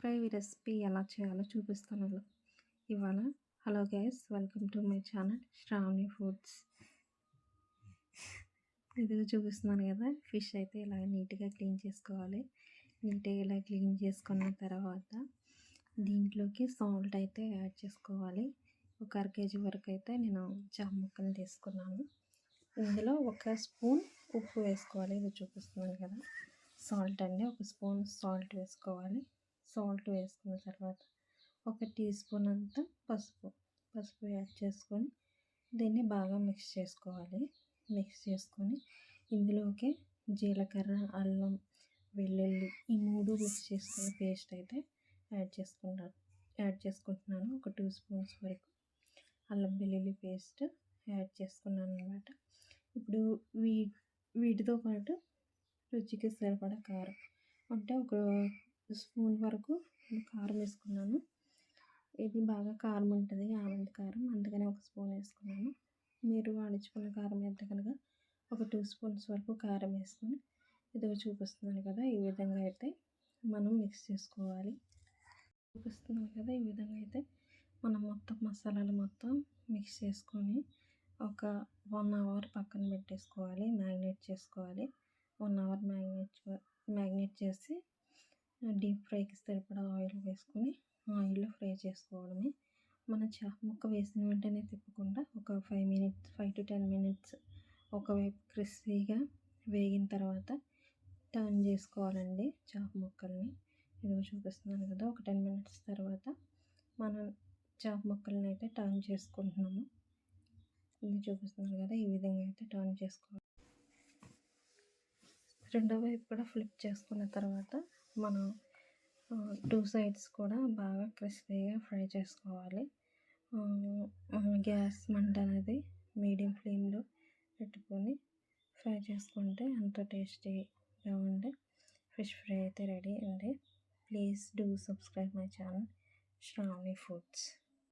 Fry recipe ఎలా చేయాలో చూపిస్తాను ఇవాళ. Hello guys, welcome to my channel Sravani foods. ఇదిగో చూపిస్తున్నాను కదా, ఫిష్ అయితే ఇలా నీట్గా క్లీన్ చేసుకోవాలి. నీట్గా ఇలా క్లీన్ చేసుకున్న తర్వాత దీంట్లోకి సాల్ట్ అయితే యాడ్ చేసుకోవాలి. ఒక అర కేజీ వరకు అయితే నేను చేప ముక్కలు తీసుకున్నాను. ఇందులో ఒక స్పూన్ ఉప్పు వేసుకోవాలి. ఇది చూపిస్తున్నాను కదా, సాల్ట్ అండి. ఒక స్పూన్ సాల్ట్ వేసుకోవాలి. సాల్ట్ వేసుకున్న తర్వాత ఒక టీ స్పూన్ అంతా పసుపు యాడ్ చేసుకొని దీన్ని బాగా మిక్స్ చేసుకోవాలి. మిక్స్ చేసుకొని ఇందులోకి జీలకర్ర, అల్లం, వెల్లుల్లి ఈ మూడు మిక్స్ చేసుకుని పేస్ట్ అయితే యాడ్ చేసుకుంటున్నాను. ఒక 2 స్పూన్స్ వరకు అల్లం వెల్లుల్లి పేస్ట్ యాడ్ చేసుకున్నాను అనమాట. ఇప్పుడు వీటితో పాటు రుచికి సరిపడా కారం, అంటే ఒక స్పూన్ వరకు కారం వేసుకున్నాను. ఇది బాగా కారం ఉంటుంది, ఆనంద కారం, అందుకని ఒక స్పూన్ వేసుకున్నాను. మీరు వాడించుకున్న కారం అయితే కనుక ఒక 2 స్పూన్స్ వరకు కారం వేసుకొని ఇదిగో చూపిస్తున్నాను కదా, ఈ విధంగా అయితే మనం మిక్స్ చేసుకోవాలి. చూపిస్తున్నాను కదా, ఈ విధంగా అయితే మనం మొత్తం మసాలాలు మొత్తం మిక్స్ చేసుకొని ఒక 1 అవర్ పక్కన పెట్టేసుకోవాలి. మ్యాగ్నేట్ చేసుకోవాలి. 1 అవర్ మ్యాగ్నేట్ చేసి డీప్ ఫ్రైకి సరిపడా ఆయిల్ వేసుకొని ఆయిల్లో ఫ్రై చేసుకోవడమే. మన చేప ముక్క వేసిన వెంటనే తిప్పకుండా ఒక 5 to 10 మినిట్స్ ఒకవైపు క్రిస్పీగా వేగిన తర్వాత టర్న్ చేసుకోవాలండి చేప ముక్కల్ని. ఇదిగో చూపిస్తున్నాను కదా, ఒక 10 మినిట్స్ తర్వాత మనం చేప ముక్కల్ని అయితే టర్న్ చేసుకుంటున్నాము. ఇది చూపిస్తున్నాను కదా, ఈ విధంగా అయితే టర్న్ చేసుకోవాలి. రెండో వైపు కూడా ఫ్లిప్ చేసుకున్న తర్వాత మనం 2 సైడ్స్ కూడా బాగా క్రిస్పీగా ఫ్రై చేసుకోవాలి. గ్యాస్ మంట అనేది మీడియం ఫ్లేమ్లో పెట్టుకొని ఫ్రై చేసుకుంటే అంత టేస్టీగా ఉండే ఫిష్ ఫ్రై అయితే రెడీ అండి. Please do subscribe my channel Sravani foods.